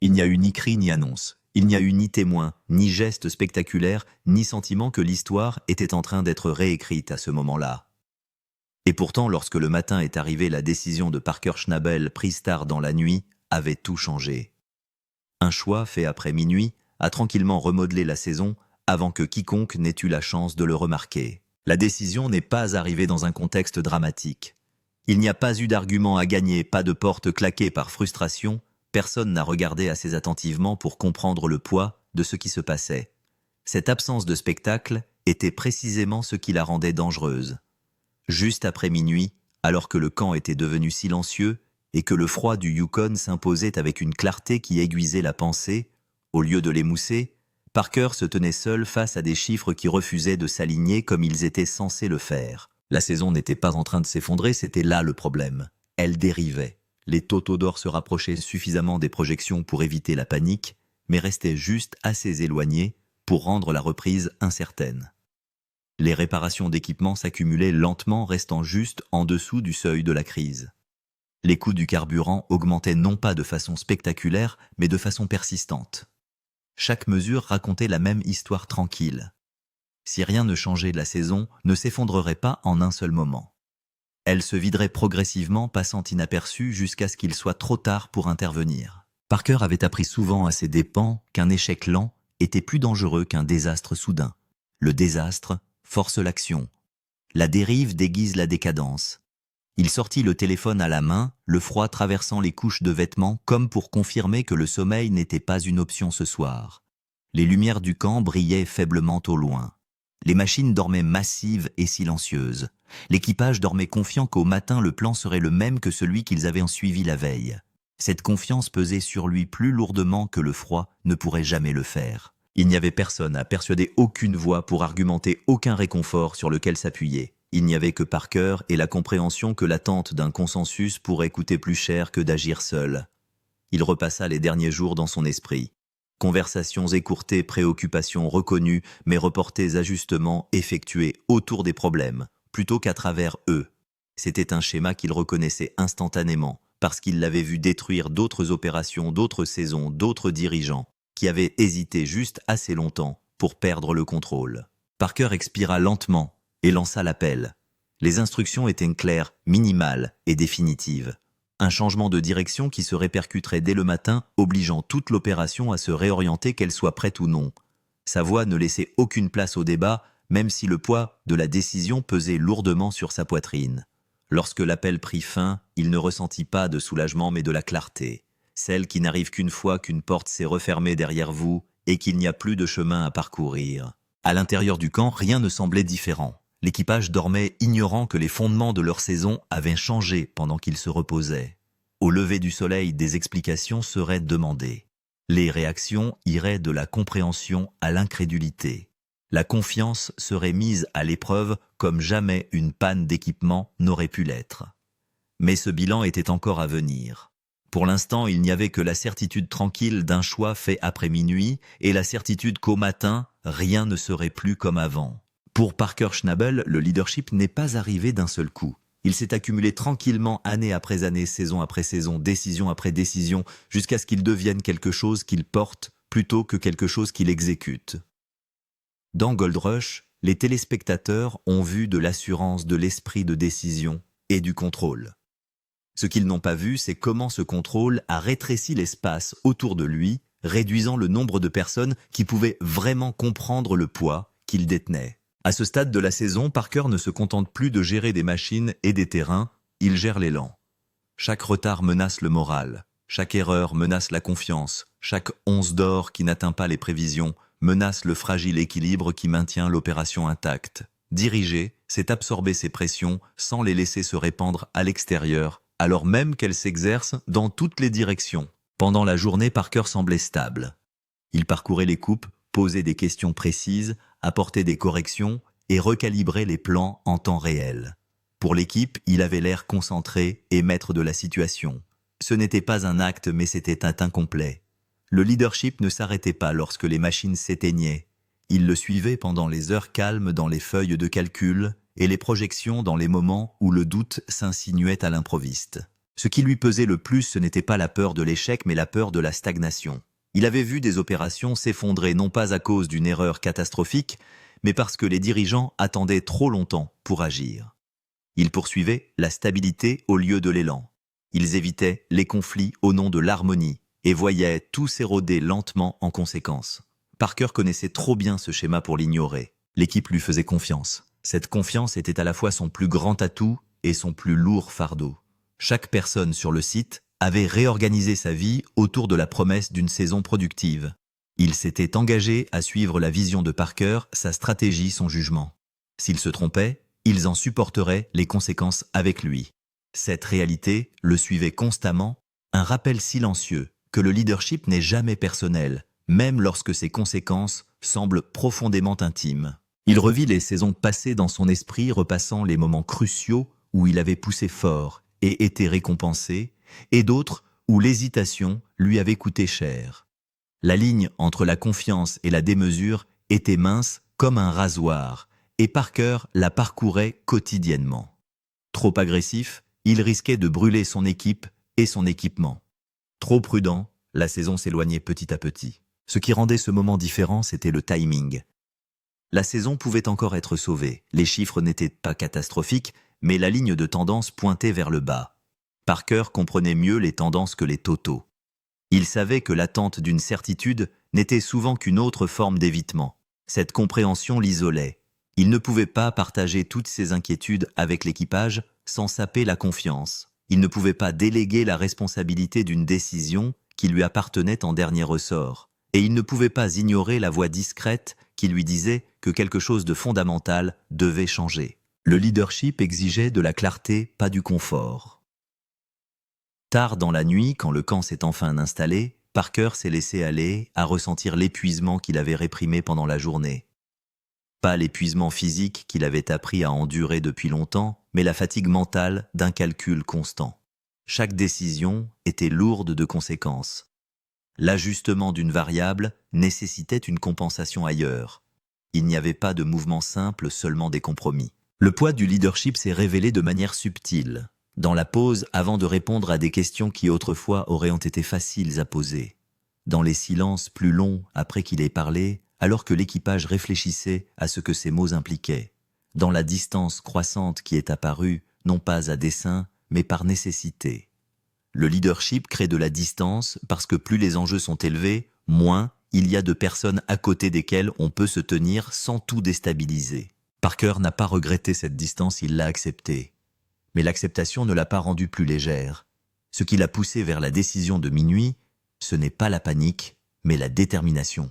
Il n'y a eu ni cri ni annonce. Il n'y a eu ni témoin, ni geste spectaculaire, ni sentiment que l'histoire était en train d'être réécrite à ce moment-là. Et pourtant, lorsque le matin est arrivé, la décision de Parker Schnabel, prise tard dans la nuit, avait tout changé. Un choix fait après minuit a tranquillement remodelé la saison avant que quiconque n'ait eu la chance de le remarquer. La décision n'est pas arrivée dans un contexte dramatique. Il n'y a pas eu d'argument à gagner, pas de porte claquée par frustration, personne n'a regardé assez attentivement pour comprendre le poids de ce qui se passait. Cette absence de spectacle était précisément ce qui la rendait dangereuse. Juste après minuit, alors que le camp était devenu silencieux et que le froid du Yukon s'imposait avec une clarté qui aiguisait la pensée, au lieu de l'émousser, Parker se tenait seul face à des chiffres qui refusaient de s'aligner comme ils étaient censés le faire. La saison n'était pas en train de s'effondrer, c'était là le problème. Elle dérivait. Les totaux d'or se rapprochaient suffisamment des projections pour éviter la panique, mais restaient juste assez éloignés pour rendre la reprise incertaine. Les réparations d'équipements s'accumulaient lentement, restant juste en dessous du seuil de la crise. Les coûts du carburant augmentaient non pas de façon spectaculaire, mais de façon persistante. Chaque mesure racontait la même histoire tranquille. Si rien ne changeait, la saison ne s'effondrerait pas en un seul moment. Elle se viderait progressivement, passant inaperçue jusqu'à ce qu'il soit trop tard pour intervenir. Parker avait appris souvent à ses dépens qu'un échec lent était plus dangereux qu'un désastre soudain. Le désastre force l'action. La dérive déguise la décadence. Il sortit le téléphone à la main, le froid traversant les couches de vêtements comme pour confirmer que le sommeil n'était pas une option ce soir. Les lumières du camp brillaient faiblement au loin. Les machines dormaient massives et silencieuses. L'équipage dormait confiant qu'au matin le plan serait le même que celui qu'ils avaient suivi la veille. Cette confiance pesait sur lui plus lourdement que le froid ne pourrait jamais le faire. Il n'y avait personne à persuader, aucune voix pour argumenter, aucun réconfort sur lequel s'appuyer. Il n'y avait que Parker et la compréhension que l'attente d'un consensus pourrait coûter plus cher que d'agir seul. Il repassa les derniers jours dans son esprit. Conversations écourtées, préoccupations reconnues, mais reportés ajustements effectués autour des problèmes, plutôt qu'à travers eux. C'était un schéma qu'il reconnaissait instantanément, parce qu'il l'avait vu détruire d'autres opérations, d'autres saisons, d'autres dirigeants, qui avaient hésité juste assez longtemps pour perdre le contrôle. Parker expira lentement et lança l'appel. Les instructions étaient claires, minimales et définitives. Un changement de direction qui se répercuterait dès le matin, obligeant toute l'opération à se réorienter, qu'elle soit prête ou non. Sa voix ne laissait aucune place au débat, même si le poids de la décision pesait lourdement sur sa poitrine. Lorsque l'appel prit fin, il ne ressentit pas de soulagement mais de la clarté, celle qui n'arrive qu'une fois qu'une porte s'est refermée derrière vous et qu'il n'y a plus de chemin à parcourir. À l'intérieur du camp, rien ne semblait différent. L'équipage dormait, ignorant que les fondements de leur saison avaient changé pendant qu'ils se reposaient. Au lever du soleil, des explications seraient demandées. Les réactions iraient de la compréhension à l'incrédulité. La confiance serait mise à l'épreuve comme jamais une panne d'équipement n'aurait pu l'être. Mais ce bilan était encore à venir. Pour l'instant, il n'y avait que la certitude tranquille d'un choix fait après minuit et la certitude qu'au matin, rien ne serait plus comme avant. Pour Parker Schnabel, le leadership n'est pas arrivé d'un seul coup. Il s'est accumulé tranquillement année après année, saison après saison, décision après décision, jusqu'à ce qu'il devienne quelque chose qu'il porte plutôt que quelque chose qu'il exécute. Dans Gold Rush, les téléspectateurs ont vu de l'assurance, de l'esprit de décision et du contrôle. Ce qu'ils n'ont pas vu, c'est comment ce contrôle a rétréci l'espace autour de lui, réduisant le nombre de personnes qui pouvaient vraiment comprendre le poids qu'il détenait. À ce stade de la saison, Parker ne se contente plus de gérer des machines et des terrains, il gère l'élan. Chaque retard menace le moral, chaque erreur menace la confiance, chaque once d'or qui n'atteint pas les prévisions menace le fragile équilibre qui maintient l'opération intacte. Diriger, c'est absorber ces pressions sans les laisser se répandre à l'extérieur, alors même qu'elles s'exercent dans toutes les directions. Pendant la journée, Parker semblait stable. Il parcourait les coupes, posait des questions précises, apportait des corrections et recalibrait les plans en temps réel. Pour l'équipe, il avait l'air concentré et maître de la situation. Ce n'était pas un acte, mais c'était un incomplet. Le leadership ne s'arrêtait pas lorsque les machines s'éteignaient. Il le suivait pendant les heures calmes dans les feuilles de calcul et les projections dans les moments où le doute s'insinuait à l'improviste. Ce qui lui pesait le plus, ce n'était pas la peur de l'échec, mais la peur de la stagnation. Il avait vu des opérations s'effondrer non pas à cause d'une erreur catastrophique, mais parce que les dirigeants attendaient trop longtemps pour agir. Ils poursuivaient la stabilité au lieu de l'élan. Ils évitaient les conflits au nom de l'harmonie et voyaient tout s'éroder lentement en conséquence. Parker connaissait trop bien ce schéma pour l'ignorer. L'équipe lui faisait confiance. Cette confiance était à la fois son plus grand atout et son plus lourd fardeau. Chaque personne sur le site avait réorganisé sa vie autour de la promesse d'une saison productive. Il s'était engagé à suivre la vision de Parker, sa stratégie, son jugement. S'il se trompait, ils en supporteraient les conséquences avec lui. Cette réalité le suivait constamment, un rappel silencieux que le leadership n'est jamais personnel, même lorsque ses conséquences semblent profondément intimes. Il revit les saisons passées dans son esprit, repassant les moments cruciaux où il avait poussé fort et été récompensé, et d'autres où l'hésitation lui avait coûté cher. La ligne entre la confiance et la démesure était mince comme un rasoir, et Parker la parcourait quotidiennement. Trop agressif, il risquait de brûler son équipe et son équipement. Trop prudent, la saison s'éloignait petit à petit. Ce qui rendait ce moment différent, c'était le timing. La saison pouvait encore être sauvée. Les chiffres n'étaient pas catastrophiques, mais la ligne de tendance pointait vers le bas. Parker comprenait mieux les tendances que les totaux. Il savait que l'attente d'une certitude n'était souvent qu'une autre forme d'évitement. Cette compréhension l'isolait. Il ne pouvait pas partager toutes ses inquiétudes avec l'équipage sans saper la confiance. Il ne pouvait pas déléguer la responsabilité d'une décision qui lui appartenait en dernier ressort. Et il ne pouvait pas ignorer la voix discrète qui lui disait que quelque chose de fondamental devait changer. Le leadership exigeait de la clarté, pas du confort. Tard dans la nuit, quand le camp s'est enfin installé, Parker s'est laissé aller à ressentir l'épuisement qu'il avait réprimé pendant la journée. Pas l'épuisement physique qu'il avait appris à endurer depuis longtemps, mais la fatigue mentale d'un calcul constant. Chaque décision était lourde de conséquences. L'ajustement d'une variable nécessitait une compensation ailleurs. Il n'y avait pas de mouvement simple, seulement des compromis. Le poids du leadership s'est révélé de manière subtile, dans la pause avant de répondre à des questions qui autrefois auraient été faciles à poser, dans les silences plus longs après qu'il ait parlé, alors que l'équipage réfléchissait à ce que ces mots impliquaient, dans la distance croissante qui est apparue, non pas à dessein, mais par nécessité. Le leadership crée de la distance parce que plus les enjeux sont élevés, moins il y a de personnes à côté desquelles on peut se tenir sans tout déstabiliser. Parker n'a pas regretté cette distance, il l'a acceptée. Mais l'acceptation ne l'a pas rendue plus légère. Ce qui l'a poussé vers la décision de minuit, ce n'est pas la panique, mais la détermination.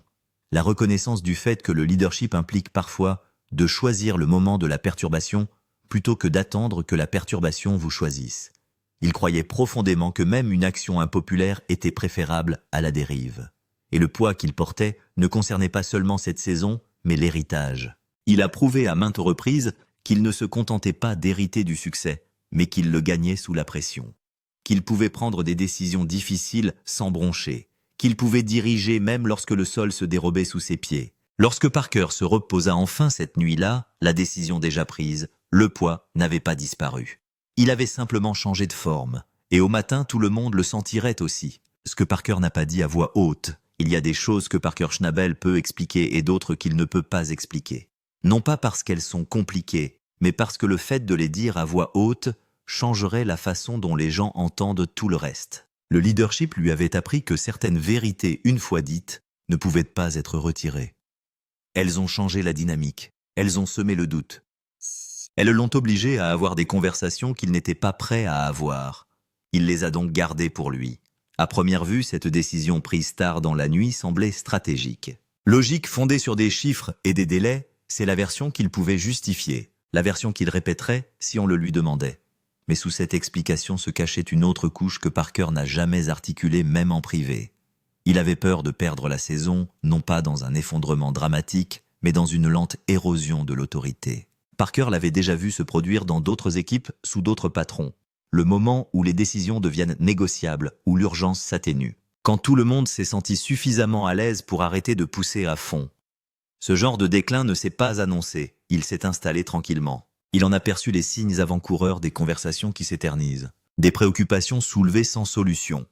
La reconnaissance du fait que le leadership implique parfois de choisir le moment de la perturbation plutôt que d'attendre que la perturbation vous choisisse. Il croyait profondément que même une action impopulaire était préférable à la dérive. Et le poids qu'il portait ne concernait pas seulement cette saison, mais l'héritage. Il a prouvé à maintes reprises qu'il ne se contentait pas d'hériter du succès, mais qu'il le gagnait sous la pression. Qu'il pouvait prendre des décisions difficiles sans broncher. Qu'il pouvait diriger même lorsque le sol se dérobait sous ses pieds. Lorsque Parker se reposa enfin cette nuit-là, la décision déjà prise, le poids n'avait pas disparu. Il avait simplement changé de forme. Et au matin, tout le monde le sentirait aussi. Ce que Parker n'a pas dit à voix haute. Il y a des choses que Parker Schnabel peut expliquer et d'autres qu'il ne peut pas expliquer. Non pas parce qu'elles sont compliquées, mais parce que le fait de les dire à voix haute changerait la façon dont les gens entendent tout le reste. Le leadership lui avait appris que certaines vérités, une fois dites, ne pouvaient pas être retirées. Elles ont changé la dynamique, elles ont semé le doute. Elles l'ont obligé à avoir des conversations qu'il n'était pas prêt à avoir. Il les a donc gardées pour lui. À première vue, cette décision prise tard dans la nuit semblait stratégique. Logique fondée sur des chiffres et des délais, c'est la version qu'il pouvait justifier, la version qu'il répéterait si on le lui demandait. Mais sous cette explication se cachait une autre couche que Parker n'a jamais articulée même en privé. Il avait peur de perdre la saison, non pas dans un effondrement dramatique, mais dans une lente érosion de l'autorité. Parker l'avait déjà vu se produire dans d'autres équipes sous d'autres patrons. Le moment où les décisions deviennent négociables, où l'urgence s'atténue. Quand tout le monde s'est senti suffisamment à l'aise pour arrêter de pousser à fond. Ce genre de déclin ne s'est pas annoncé, il s'est installé tranquillement. Il en aperçut les signes avant-coureurs des conversations qui s'éternisent. Des préoccupations soulevées sans solution.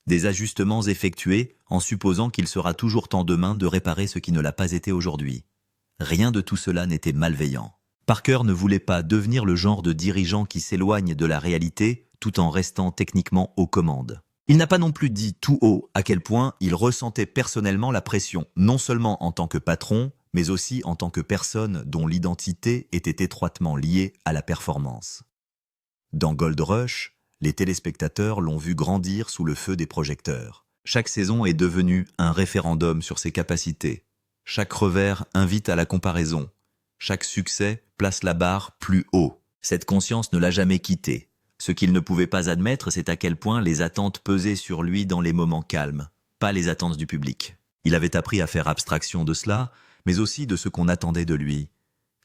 Des ajustements effectués en supposant qu'il sera toujours temps demain de réparer ce qui ne l'a pas été aujourd'hui. Rien de tout cela n'était malveillant. Parker ne voulait pas devenir le genre de dirigeant qui s'éloigne de la réalité tout en restant techniquement aux commandes. Il n'a pas non plus dit tout haut à quel point il ressentait personnellement la pression, non seulement en tant que patron, mais aussi en tant que personne dont l'identité était étroitement liée à la performance. Dans Gold Rush, les téléspectateurs l'ont vu grandir sous le feu des projecteurs. Chaque saison est devenue un référendum sur ses capacités. Chaque revers invite à la comparaison. Chaque succès place la barre plus haut. Cette conscience ne l'a jamais quitté. Ce qu'il ne pouvait pas admettre, c'est à quel point les attentes pesaient sur lui dans les moments calmes, pas les attentes du public. Il avait appris à faire abstraction de cela, mais aussi de ce qu'on attendait de lui.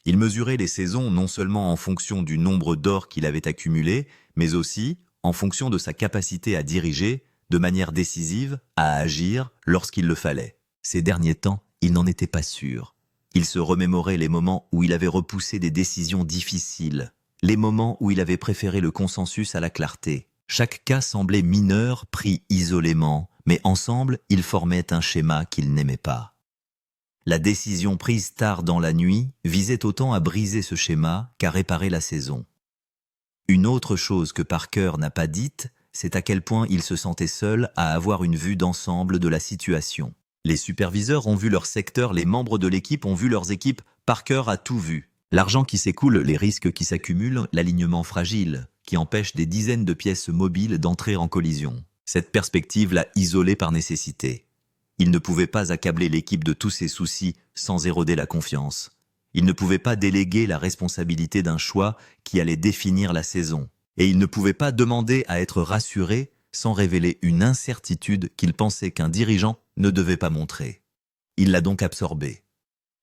Il mesurait les saisons non seulement en fonction du nombre d'or qu'il avait accumulé, mais aussi en fonction de sa capacité à diriger, de manière décisive, à agir lorsqu'il le fallait. Ces derniers temps, il n'en était pas sûr. Il se remémorait les moments où il avait repoussé des décisions difficiles, les moments où il avait préféré le consensus à la clarté. Chaque cas semblait mineur, pris isolément, mais ensemble, ils formaient un schéma qu'il n'aimait pas. La décision prise tard dans la nuit visait autant à briser ce schéma qu'à réparer la saison. Une autre chose que Parker n'a pas dite, c'est à quel point il se sentait seul à avoir une vue d'ensemble de la situation. Les superviseurs ont vu leur secteur, les membres de l'équipe ont vu leurs équipes, Parker a tout vu. L'argent qui s'écoule, les risques qui s'accumulent, l'alignement fragile, qui empêche des dizaines de pièces mobiles d'entrer en collision. Cette perspective l'a isolé par nécessité. Il ne pouvait pas accabler l'équipe de tous ses soucis sans éroder la confiance. Il ne pouvait pas déléguer la responsabilité d'un choix qui allait définir la saison. Et il ne pouvait pas demander à être rassuré sans révéler une incertitude qu'il pensait qu'un dirigeant ne devait pas montrer. Il l'a donc absorbé.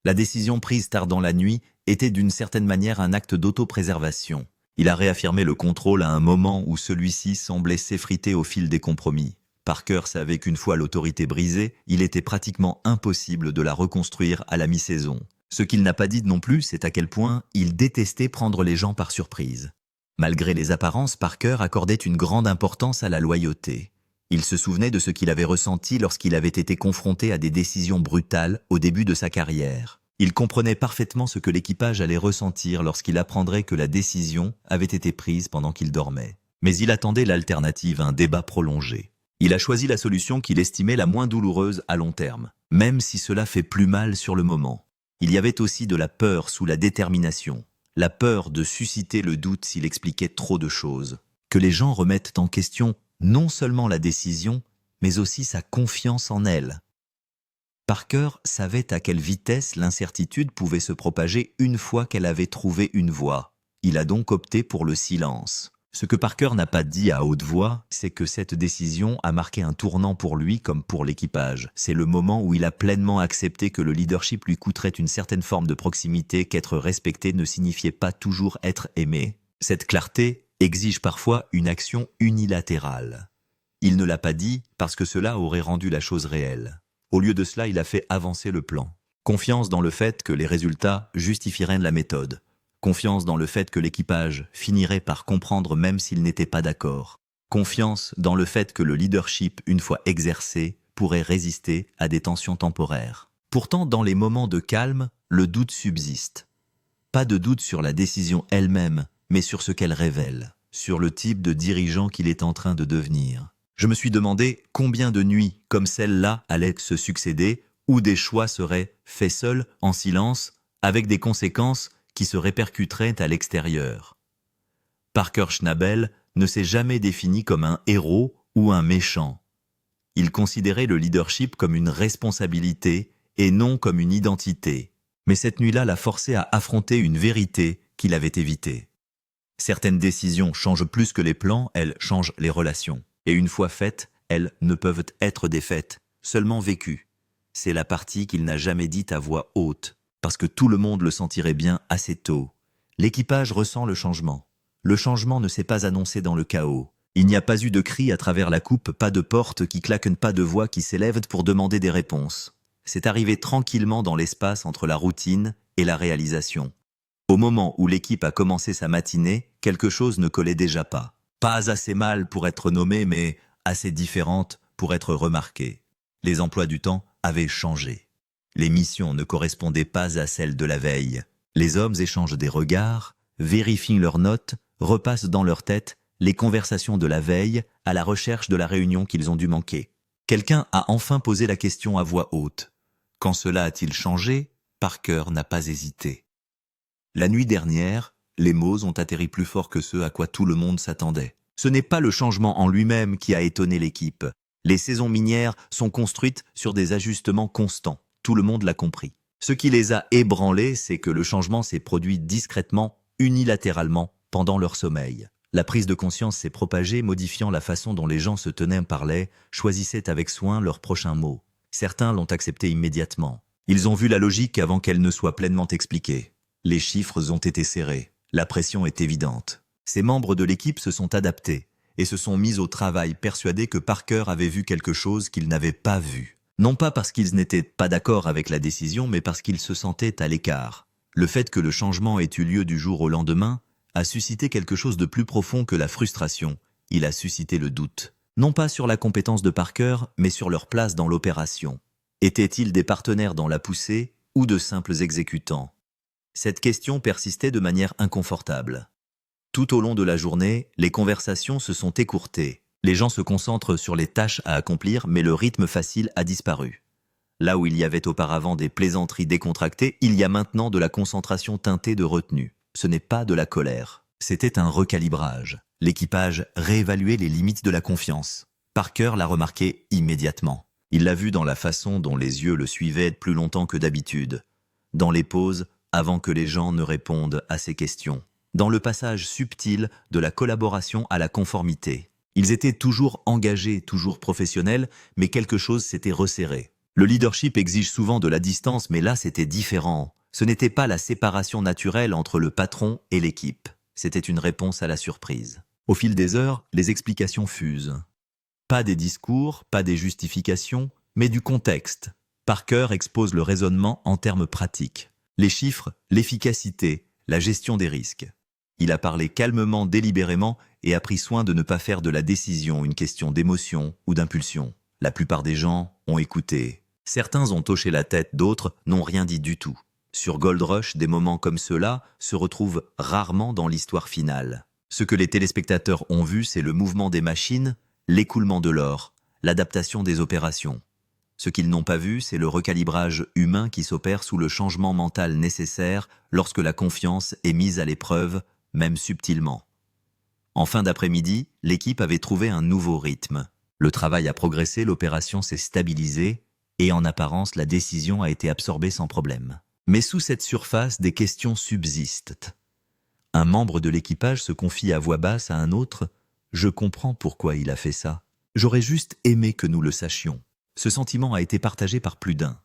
La décision prise tard dans la nuit était d'une certaine manière un acte d'autopréservation. Il a réaffirmé le contrôle à un moment où celui-ci semblait s'effriter au fil des compromis. Parker savait qu'une fois l'autorité brisée, il était pratiquement impossible de la reconstruire à la mi-saison. Ce qu'il n'a pas dit non plus, c'est à quel point il détestait prendre les gens par surprise. Malgré les apparences, Parker accordait une grande importance à la loyauté. Il se souvenait de ce qu'il avait ressenti lorsqu'il avait été confronté à des décisions brutales au début de sa carrière. Il comprenait parfaitement ce que l'équipage allait ressentir lorsqu'il apprendrait que la décision avait été prise pendant qu'il dormait. Mais il attendait l'alternative, un débat prolongé. Il a choisi la solution qu'il estimait la moins douloureuse à long terme, même si cela fait plus mal sur le moment. Il y avait aussi de la peur sous la détermination, la peur de susciter le doute s'il expliquait trop de choses, que les gens remettent en question non seulement la décision, mais aussi sa confiance en elle. Parker savait à quelle vitesse l'incertitude pouvait se propager une fois qu'elle avait trouvé une voie. Il a donc opté pour le silence. Ce que Parker n'a pas dit à haute voix, c'est que cette décision a marqué un tournant pour lui comme pour l'équipage. C'est le moment où il a pleinement accepté que le leadership lui coûterait une certaine forme de proximité, qu'être respecté ne signifiait pas toujours être aimé. Cette clarté exige parfois une action unilatérale. Il ne l'a pas dit parce que cela aurait rendu la chose réelle. Au lieu de cela, il a fait avancer le plan. Confiance dans le fait que les résultats justifieraient la méthode. Confiance dans le fait que l'équipage finirait par comprendre même s'il n'était pas d'accord. Confiance dans le fait que le leadership, une fois exercé, pourrait résister à des tensions temporaires. Pourtant, dans les moments de calme, le doute subsiste. Pas de doute sur la décision elle-même, mais sur ce qu'elle révèle, sur le type de dirigeant qu'il est en train de devenir. Je me suis demandé combien de nuits comme celle-là allaient se succéder, où des choix seraient faits seuls, en silence, avec des conséquences qui se répercuteraient à l'extérieur. Parker Schnabel ne s'est jamais défini comme un héros ou un méchant. Il considérait le leadership comme une responsabilité et non comme une identité. Mais cette nuit-là l'a forcé à affronter une vérité qu'il avait évitée. Certaines décisions changent plus que les plans, elles changent les relations. Et une fois faites, elles ne peuvent être défaites, seulement vécues. C'est la partie qu'il n'a jamais dite à voix haute, parce que tout le monde le sentirait bien assez tôt. L'équipage ressent le changement. Le changement ne s'est pas annoncé dans le chaos. Il n'y a pas eu de cris à travers la coupe, pas de portes qui claquent, pas de voix qui s'élèvent pour demander des réponses. C'est arrivé tranquillement dans l'espace entre la routine et la réalisation. Au moment où l'équipe a commencé sa matinée, quelque chose ne collait déjà pas. Pas assez mal pour être nommées, mais assez différentes pour être remarquées. Les emplois du temps avaient changé. Les missions ne correspondaient pas à celles de la veille. Les hommes échangent des regards, vérifient leurs notes, repassent dans leur tête les conversations de la veille à la recherche de la réunion qu'ils ont dû manquer. Quelqu'un a enfin posé la question à voix haute. Quand cela a-t-il changé? Parker n'a pas hésité. La nuit dernière, les mots ont atterri plus fort que ceux à quoi tout le monde s'attendait. Ce n'est pas le changement en lui-même qui a étonné l'équipe. Les saisons minières sont construites sur des ajustements constants. Tout le monde l'a compris. Ce qui les a ébranlés, c'est que le changement s'est produit discrètement, unilatéralement, pendant leur sommeil. La prise de conscience s'est propagée, modifiant la façon dont les gens se tenaient, parlaient, choisissaient avec soin leurs prochains mots. Certains l'ont accepté immédiatement. Ils ont vu la logique avant qu'elle ne soit pleinement expliquée. Les chiffres ont été serrés. La pression est évidente. Ces membres de l'équipe se sont adaptés et se sont mis au travail persuadés que Parker avait vu quelque chose qu'ils n'avaient pas vu. Non pas parce qu'ils n'étaient pas d'accord avec la décision, mais parce qu'ils se sentaient à l'écart. Le fait que le changement ait eu lieu du jour au lendemain a suscité quelque chose de plus profond que la frustration. Il a suscité le doute. Non pas sur la compétence de Parker, mais sur leur place dans l'opération. Étaient-ils des partenaires dans la poussée ou de simples exécutants? Cette question persistait de manière inconfortable. Tout au long de la journée, les conversations se sont écourtées. Les gens se concentrent sur les tâches à accomplir, mais le rythme facile a disparu. Là où il y avait auparavant des plaisanteries décontractées, il y a maintenant de la concentration teintée de retenue. Ce n'est pas de la colère. C'était un recalibrage. L'équipage réévaluait les limites de la confiance. Parker l'a remarqué immédiatement. Il l'a vu dans la façon dont les yeux le suivaient plus longtemps que d'habitude. Dans les pauses, avant que les gens ne répondent à ses questions. Dans le passage subtil de la collaboration à la conformité. Ils étaient toujours engagés, toujours professionnels, mais quelque chose s'était resserré. Le leadership exige souvent de la distance, mais là c'était différent. Ce n'était pas la séparation naturelle entre le patron et l'équipe. C'était une réponse à la surprise. Au fil des heures, les explications fusent. Pas des discours, pas des justifications, mais du contexte. Parker expose le raisonnement en termes pratiques. Les chiffres, l'efficacité, la gestion des risques. Il a parlé calmement, délibérément, et a pris soin de ne pas faire de la décision une question d'émotion ou d'impulsion. La plupart des gens ont écouté. Certains ont hoché la tête, d'autres n'ont rien dit du tout. Sur Gold Rush, des moments comme ceux-là se retrouvent rarement dans l'histoire finale. Ce que les téléspectateurs ont vu, c'est le mouvement des machines, l'écoulement de l'or, l'adaptation des opérations. Ce qu'ils n'ont pas vu, c'est le recalibrage humain qui s'opère sous le changement mental nécessaire lorsque la confiance est mise à l'épreuve, même subtilement. En fin d'après-midi, l'équipe avait trouvé un nouveau rythme. Le travail a progressé, l'opération s'est stabilisée, et en apparence, la décision a été absorbée sans problème. Mais sous cette surface, des questions subsistent. Un membre de l'équipage se confie à voix basse à un autre « Je comprends pourquoi il a fait ça. J'aurais juste aimé que nous le sachions. » Ce sentiment a été partagé par plus d'un.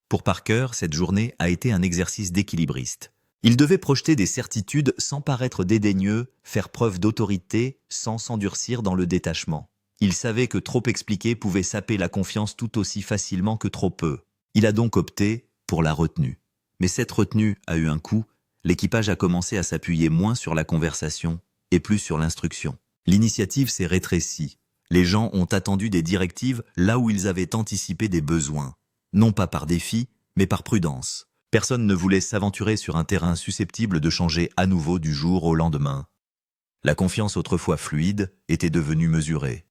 Pour Parker, cette journée a été un exercice d'équilibriste. Il devait projeter des certitudes sans paraître dédaigneux, faire preuve d'autorité sans s'endurcir dans le détachement. Il savait que trop expliquer pouvait saper la confiance tout aussi facilement que trop peu. Il a donc opté pour la retenue. Mais cette retenue a eu un coût. L'équipage a commencé à s'appuyer moins sur la conversation et plus sur l'instruction. L'initiative s'est rétrécie. Les gens ont attendu des directives là où ils avaient anticipé des besoins. Non pas par défi, mais par prudence. Personne ne voulait s'aventurer sur un terrain susceptible de changer à nouveau du jour au lendemain. La confiance autrefois fluide était devenue mesurée.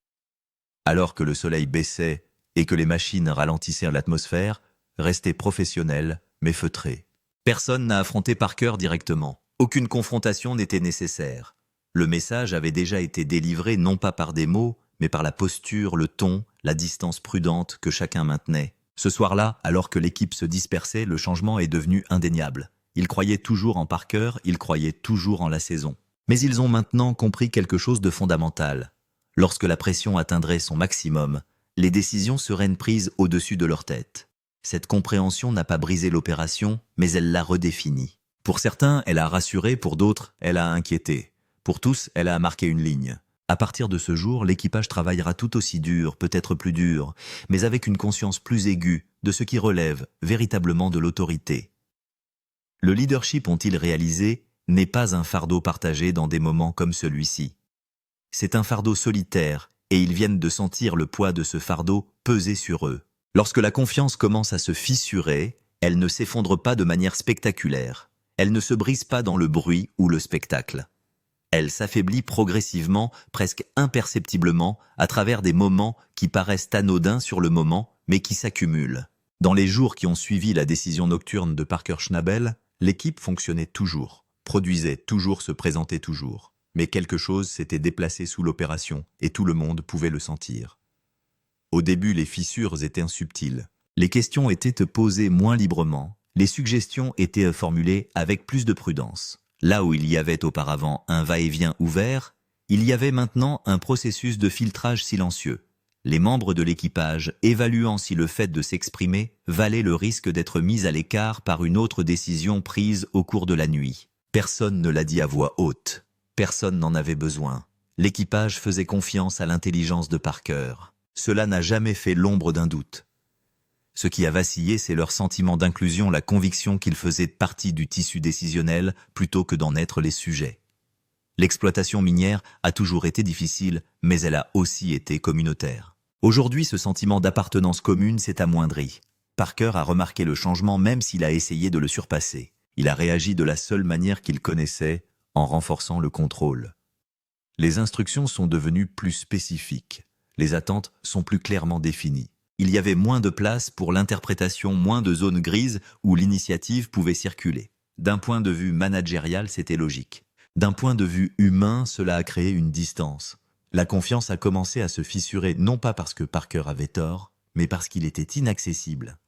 Alors que le soleil baissait et que les machines ralentissaient l'atmosphère, restaient professionnels, mais feutrés. Personne n'a affronté Parker directement. Aucune confrontation n'était nécessaire. Le message avait déjà été délivré non pas par des mots, mais par la posture, le ton, la distance prudente que chacun maintenait. Ce soir-là, alors que l'équipe se dispersait, le changement est devenu indéniable. Ils croyaient toujours en Parker, ils croyaient toujours en la saison. Mais ils ont maintenant compris quelque chose de fondamental. Lorsque la pression atteindrait son maximum, les décisions seraient prises au-dessus de leur tête. Cette compréhension n'a pas brisé l'opération, mais elle l'a redéfinie. Pour certains, elle a rassuré, pour d'autres, elle a inquiété. Pour tous, elle a marqué une ligne. À partir de ce jour, l'équipage travaillera tout aussi dur, peut-être plus dur, mais avec une conscience plus aiguë de ce qui relève véritablement de l'autorité. Le leadership, ont-ils réalisé, n'est pas un fardeau partagé dans des moments comme celui-ci. C'est un fardeau solitaire, et ils viennent de sentir le poids de ce fardeau peser sur eux. Lorsque la confiance commence à se fissurer, elle ne s'effondre pas de manière spectaculaire. Elle ne se brise pas dans le bruit ou le spectacle. Elle s'affaiblit progressivement, presque imperceptiblement, à travers des moments qui paraissent anodins sur le moment, mais qui s'accumulent. Dans les jours qui ont suivi la décision nocturne de Parker Schnabel, l'équipe fonctionnait toujours, produisait toujours, se présentait toujours. Mais quelque chose s'était déplacé sous l'opération, et tout le monde pouvait le sentir. Au début, les fissures étaient subtiles. Les questions étaient posées moins librement, les suggestions étaient formulées avec plus de prudence. Là où il y avait auparavant un va-et-vient ouvert, il y avait maintenant un processus de filtrage silencieux. Les membres de l'équipage, évaluant si le fait de s'exprimer valait le risque d'être mis à l'écart par une autre décision prise au cours de la nuit. Personne ne l'a dit à voix haute. Personne n'en avait besoin. L'équipage faisait confiance à l'intelligence de Parker. Cela n'a jamais fait l'ombre d'un doute. Ce qui a vacillé, c'est leur sentiment d'inclusion, la conviction qu'ils faisaient partie du tissu décisionnel plutôt que d'en être les sujets. L'exploitation minière a toujours été difficile, mais elle a aussi été communautaire. Aujourd'hui, ce sentiment d'appartenance commune s'est amoindri. Parker a remarqué le changement même s'il a essayé de le surpasser. Il a réagi de la seule manière qu'il connaissait, en renforçant le contrôle. Les instructions sont devenues plus spécifiques. Les attentes sont plus clairement définies. Il y avait moins de place pour l'interprétation, moins de zones grises où l'initiative pouvait circuler. D'un point de vue managérial, c'était logique. D'un point de vue humain, cela a créé une distance. La confiance a commencé à se fissurer non pas parce que Parker avait tort, mais parce qu'il était inaccessible.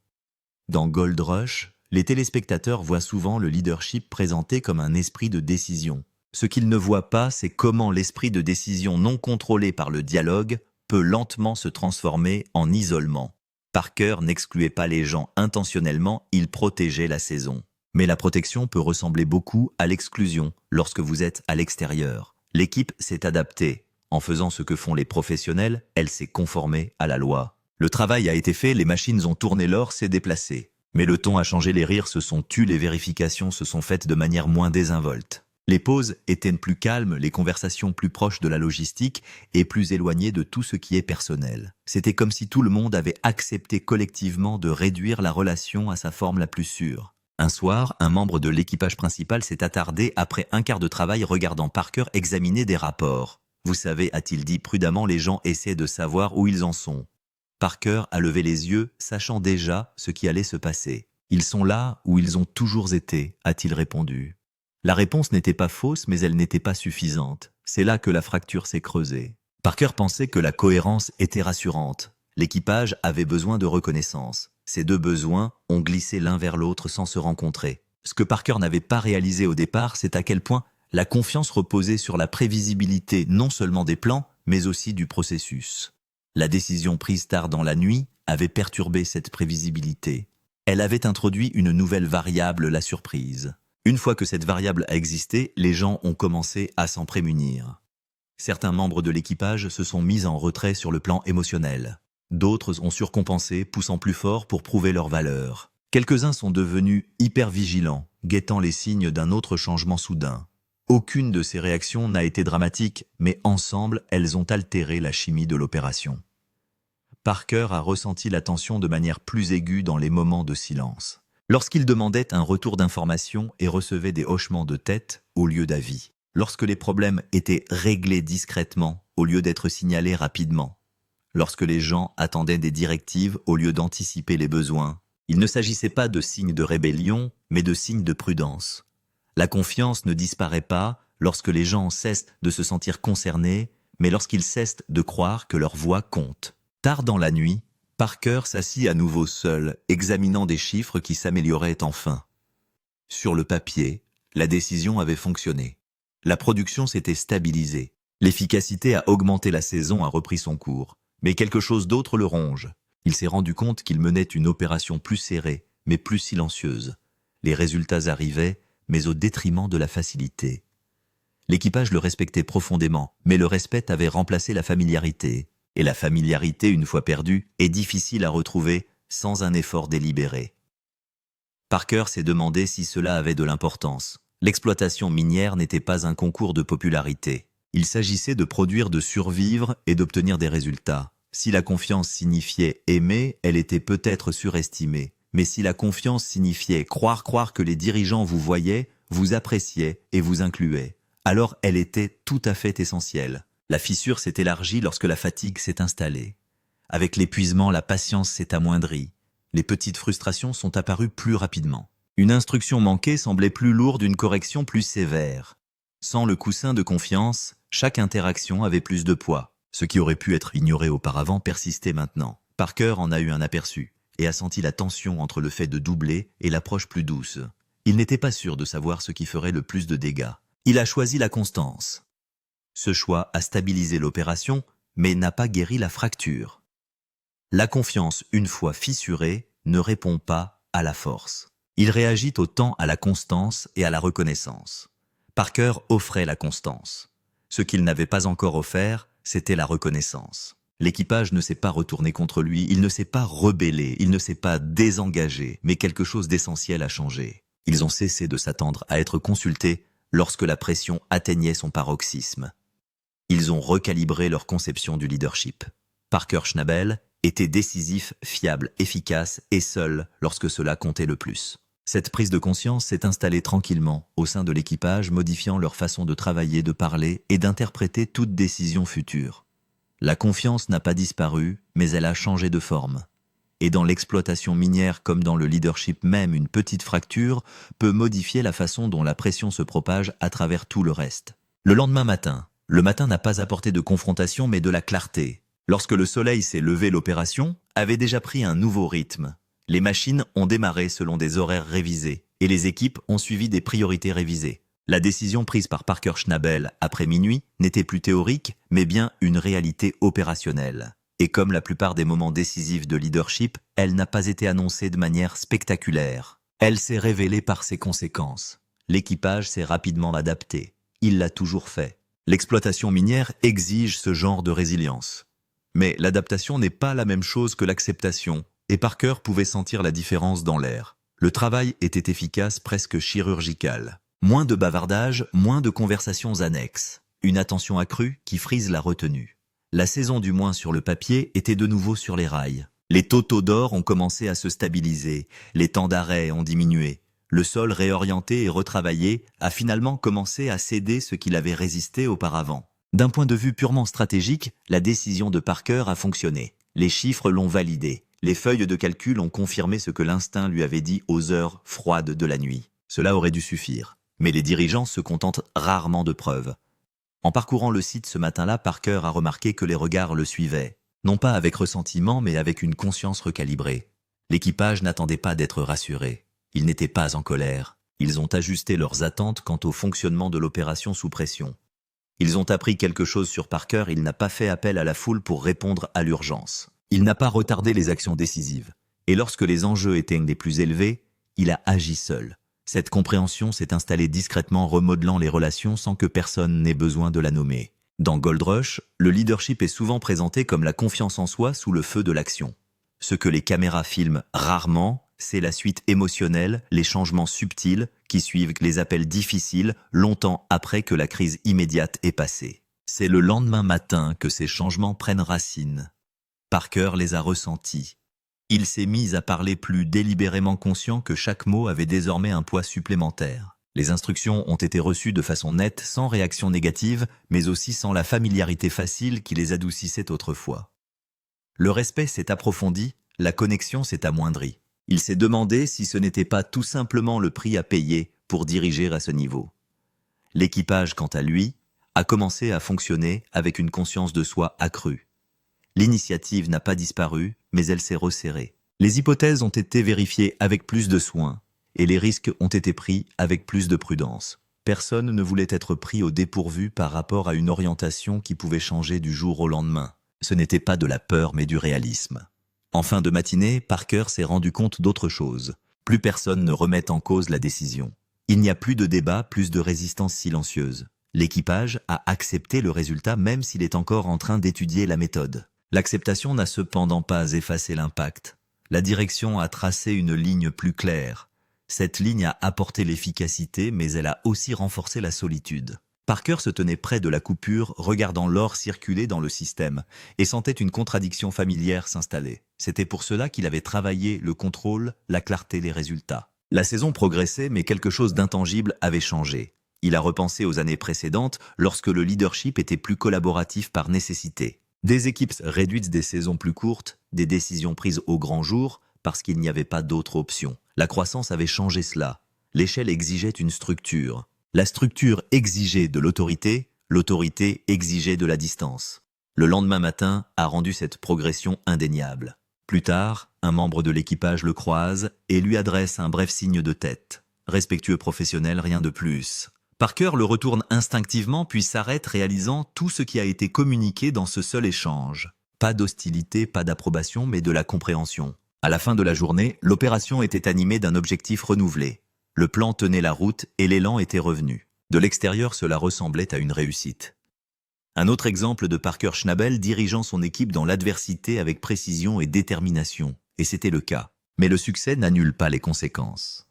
Dans Gold Rush, les téléspectateurs voient souvent le leadership présenté comme un esprit de décision. Ce qu'ils ne voient pas, c'est comment l'esprit de décision non contrôlé par le dialogue peut lentement se transformer en isolement. Parker n'excluait pas les gens intentionnellement, il protégeait la saison. Mais la protection peut ressembler beaucoup à l'exclusion lorsque vous êtes à l'extérieur. L'équipe s'est adaptée. En faisant ce que font les professionnels, elle s'est conformée à la loi. Le travail a été fait, les machines ont tourné, l'or s'est déplacé. Mais le ton a changé, les rires se sont tus, les vérifications se sont faites de manière moins désinvolte. Les pauses étaient plus calmes, les conversations plus proches de la logistique et plus éloignées de tout ce qui est personnel. C'était comme si tout le monde avait accepté collectivement de réduire la relation à sa forme la plus sûre. Un soir, un membre de l'équipage principal s'est attardé après un quart de travail regardant Parker examiner des rapports. « Vous savez, a-t-il dit prudemment, les gens essaient de savoir où ils en sont. » Parker a levé les yeux, sachant déjà ce qui allait se passer. « Ils sont là où ils ont toujours été, a-t-il répondu. » La réponse n'était pas fausse, mais elle n'était pas suffisante. C'est là que la fracture s'est creusée. Parker pensait que la cohérence était rassurante. L'équipage avait besoin de reconnaissance. Ces deux besoins ont glissé l'un vers l'autre sans se rencontrer. Ce que Parker n'avait pas réalisé au départ, c'est à quel point la confiance reposait sur la prévisibilité non seulement des plans, mais aussi du processus. La décision prise tard dans la nuit avait perturbé cette prévisibilité. Elle avait introduit une nouvelle variable, la surprise. Une fois que cette variable a existé, les gens ont commencé à s'en prémunir. Certains membres de l'équipage se sont mis en retrait sur le plan émotionnel. D'autres ont surcompensé, poussant plus fort pour prouver leur valeur. Quelques-uns sont devenus hyper vigilants, guettant les signes d'un autre changement soudain. Aucune de ces réactions n'a été dramatique, mais ensemble, elles ont altéré la chimie de l'opération. Parker a ressenti la tension de manière plus aiguë dans les moments de silence. Lorsqu'il demandait un retour d'information et recevait des hochements de tête au lieu d'avis. Lorsque les problèmes étaient réglés discrètement au lieu d'être signalés rapidement. Lorsque les gens attendaient des directives au lieu d'anticiper les besoins. Il ne s'agissait pas de signes de rébellion, mais de signes de prudence. La confiance ne disparaît pas lorsque les gens cessent de se sentir concernés, mais lorsqu'ils cessent de croire que leur voix compte. Tard dans la nuit, Parker s'assit à nouveau seul, examinant des chiffres qui s'amélioraient enfin. Sur le papier, la décision avait fonctionné. La production s'était stabilisée. L'efficacité a augmenté, la saison a repris son cours. Mais quelque chose d'autre le ronge. Il s'est rendu compte qu'il menait une opération plus serrée, mais plus silencieuse. Les résultats arrivaient, mais au détriment de la facilité. L'équipage le respectait profondément, mais le respect avait remplacé la familiarité. Et la familiarité, une fois perdue, est difficile à retrouver sans un effort délibéré. Parker s'est demandé si cela avait de l'importance. L'exploitation minière n'était pas un concours de popularité. Il s'agissait de produire, de survivre et d'obtenir des résultats. Si la confiance signifiait aimer, elle était peut-être surestimée. Mais si la confiance signifiait croire que les dirigeants vous voyaient, vous appréciaient et vous incluaient, alors elle était tout à fait essentielle. La fissure s'est élargie lorsque la fatigue s'est installée. Avec l'épuisement, la patience s'est amoindrie. Les petites frustrations sont apparues plus rapidement. Une instruction manquée semblait plus lourde, une correction plus sévère. Sans le coussin de confiance, chaque interaction avait plus de poids. Ce qui aurait pu être ignoré auparavant persistait maintenant. Parker en a eu un aperçu et a senti la tension entre le fait de doubler et l'approche plus douce. Il n'était pas sûr de savoir ce qui ferait le plus de dégâts. Il a choisi la constance. Ce choix a stabilisé l'opération, mais n'a pas guéri la fracture. La confiance, une fois fissurée, ne répond pas à la force. Il réagit autant à la constance et à la reconnaissance. Parker offrait la constance. Ce qu'il n'avait pas encore offert, c'était la reconnaissance. L'équipage ne s'est pas retourné contre lui, il ne s'est pas rebellé, il ne s'est pas désengagé, mais quelque chose d'essentiel a changé. Ils ont cessé de s'attendre à être consultés lorsque la pression atteignait son paroxysme. Ils ont recalibré leur conception du leadership. Parker Schnabel était décisif, fiable, efficace et seul lorsque cela comptait le plus. Cette prise de conscience s'est installée tranquillement au sein de l'équipage, modifiant leur façon de travailler, de parler et d'interpréter toute décision future. La confiance n'a pas disparu, mais elle a changé de forme. Et dans l'exploitation minière comme dans le leadership même, une petite fracture peut modifier la façon dont la pression se propage à travers tout le reste. Le lendemain matin, le matin n'a pas apporté de confrontation mais de la clarté. Lorsque le soleil s'est levé, l'opération avait déjà pris un nouveau rythme. Les machines ont démarré selon des horaires révisés et les équipes ont suivi des priorités révisées. La décision prise par Parker Schnabel après minuit n'était plus théorique, mais bien une réalité opérationnelle. Et comme la plupart des moments décisifs de leadership, elle n'a pas été annoncée de manière spectaculaire. Elle s'est révélée par ses conséquences. L'équipage s'est rapidement adapté. Il l'a toujours fait. L'exploitation minière exige ce genre de résilience. Mais l'adaptation n'est pas la même chose que l'acceptation, et Parker pouvait sentir la différence dans l'air. Le travail était efficace, presque chirurgical. Moins de bavardage, moins de conversations annexes. Une attention accrue qui frise la retenue. La saison, du moins sur le papier, était de nouveau sur les rails. Les totaux d'or ont commencé à se stabiliser, les temps d'arrêt ont diminué. Le sol réorienté et retravaillé a finalement commencé à céder ce qu'il avait résisté auparavant. D'un point de vue purement stratégique, la décision de Parker a fonctionné. Les chiffres l'ont validé. Les feuilles de calcul ont confirmé ce que l'instinct lui avait dit aux heures froides de la nuit. Cela aurait dû suffire. Mais les dirigeants se contentent rarement de preuves. En parcourant le site ce matin-là, Parker a remarqué que les regards le suivaient. Non pas avec ressentiment, mais avec une conscience recalibrée. L'équipage n'attendait pas d'être rassuré. Ils n'étaient pas en colère. Ils ont ajusté leurs attentes quant au fonctionnement de l'opération sous pression. Ils ont appris quelque chose sur Parker, il n'a pas fait appel à la foule pour répondre à l'urgence. Il n'a pas retardé les actions décisives. Et lorsque les enjeux étaient les plus élevés, il a agi seul. Cette compréhension s'est installée discrètement, remodelant les relations sans que personne n'ait besoin de la nommer. Dans Gold Rush, le leadership est souvent présenté comme la confiance en soi sous le feu de l'action. Ce que les caméras filment rarement, c'est la suite émotionnelle, les changements subtils qui suivent les appels difficiles longtemps après que la crise immédiate est passée. C'est le lendemain matin que ces changements prennent racine. Parker les a ressentis. Il s'est mis à parler plus délibérément, conscient que chaque mot avait désormais un poids supplémentaire. Les instructions ont été reçues de façon nette, sans réaction négative, mais aussi sans la familiarité facile qui les adoucissait autrefois. Le respect s'est approfondi, la connexion s'est amoindrie. Il s'est demandé si ce n'était pas tout simplement le prix à payer pour diriger à ce niveau. L'équipage, quant à lui, a commencé à fonctionner avec une conscience de soi accrue. L'initiative n'a pas disparu, mais elle s'est resserrée. Les hypothèses ont été vérifiées avec plus de soin, et les risques ont été pris avec plus de prudence. Personne ne voulait être pris au dépourvu par rapport à une orientation qui pouvait changer du jour au lendemain. Ce n'était pas de la peur, mais du réalisme. En fin de matinée, Parker s'est rendu compte d'autre chose. Plus personne ne remet en cause la décision. Il n'y a plus de débat, plus de résistance silencieuse. L'équipage a accepté le résultat même s'il est encore en train d'étudier la méthode. L'acceptation n'a cependant pas effacé l'impact. La direction a tracé une ligne plus claire. Cette ligne a apporté l'efficacité, mais elle a aussi renforcé la solitude. Parker se tenait près de la coupure, regardant l'or circuler dans le système, et sentait une contradiction familière s'installer. C'était pour cela qu'il avait travaillé le contrôle, la clarté des résultats. La saison progressait, mais quelque chose d'intangible avait changé. Il a repensé aux années précédentes, lorsque le leadership était plus collaboratif par nécessité. Des équipes réduites, des saisons plus courtes, des décisions prises au grand jour, parce qu'il n'y avait pas d'autre option. La croissance avait changé cela. L'échelle exigeait une structure. La structure exigeait de l'autorité, l'autorité exigeait de la distance. Le lendemain matin a rendu cette progression indéniable. Plus tard, un membre de l'équipage le croise et lui adresse un bref signe de tête. Respectueux professionnel, rien de plus. Parker le retourne instinctivement puis s'arrête réalisant tout ce qui a été communiqué dans ce seul échange. Pas d'hostilité, pas d'approbation, mais de la compréhension. À la fin de la journée, l'opération était animée d'un objectif renouvelé. Le plan tenait la route et l'élan était revenu. De l'extérieur, cela ressemblait à une réussite. Un autre exemple de Parker Schnabel dirigeant son équipe dans l'adversité avec précision et détermination. Et c'était le cas. Mais le succès n'annule pas les conséquences.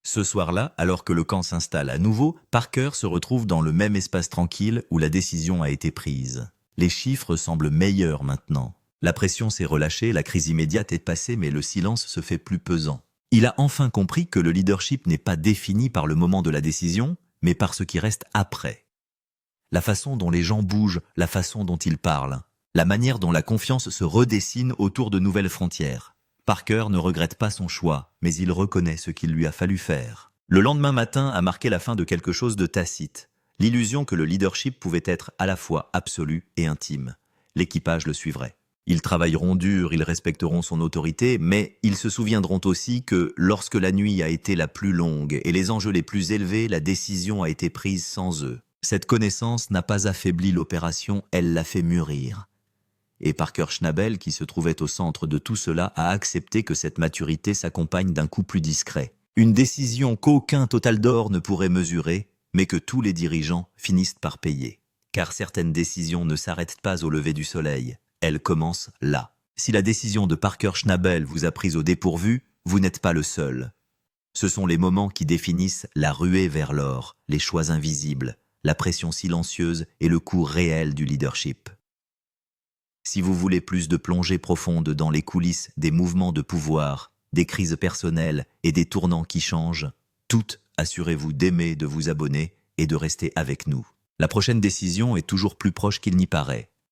Ce soir-là, alors que le camp s'installe à nouveau, Parker se retrouve dans le même espace tranquille où la décision a été prise. Les chiffres semblent meilleurs maintenant. La pression s'est relâchée, la crise immédiate est passée, mais le silence se fait plus pesant. Il a enfin compris que le leadership n'est pas défini par le moment de la décision, mais par ce qui reste après. La façon dont les gens bougent, la façon dont ils parlent, la manière dont la confiance se redessine autour de nouvelles frontières. Parker ne regrette pas son choix, mais il reconnaît ce qu'il lui a fallu faire. Le lendemain matin a marqué la fin de quelque chose de tacite, l'illusion que le leadership pouvait être à la fois absolu et intime. L'équipage le suivrait. Ils travailleront dur, ils respecteront son autorité, mais ils se souviendront aussi que lorsque la nuit a été la plus longue et les enjeux les plus élevés, la décision a été prise sans eux. Cette connaissance n'a pas affaibli l'opération, elle l'a fait mûrir. Et Parker Schnabel, qui se trouvait au centre de tout cela, a accepté que cette maturité s'accompagne d'un coup plus discret. Une décision qu'aucun total d'or ne pourrait mesurer, mais que tous les dirigeants finissent par payer. Car certaines décisions ne s'arrêtent pas au lever du soleil. Elle commence là. Si la décision de Parker Schnabel vous a pris au dépourvu, vous n'êtes pas le seul. Ce sont les moments qui définissent la ruée vers l'or, les choix invisibles, la pression silencieuse et le coût réel du leadership. Si vous voulez plus de plongée profonde dans les coulisses des mouvements de pouvoir, des crises personnelles et des tournants qui changent, toutes, assurez-vous d'aimer, de vous abonner et de rester avec nous. La prochaine décision est toujours plus proche qu'il n'y paraît.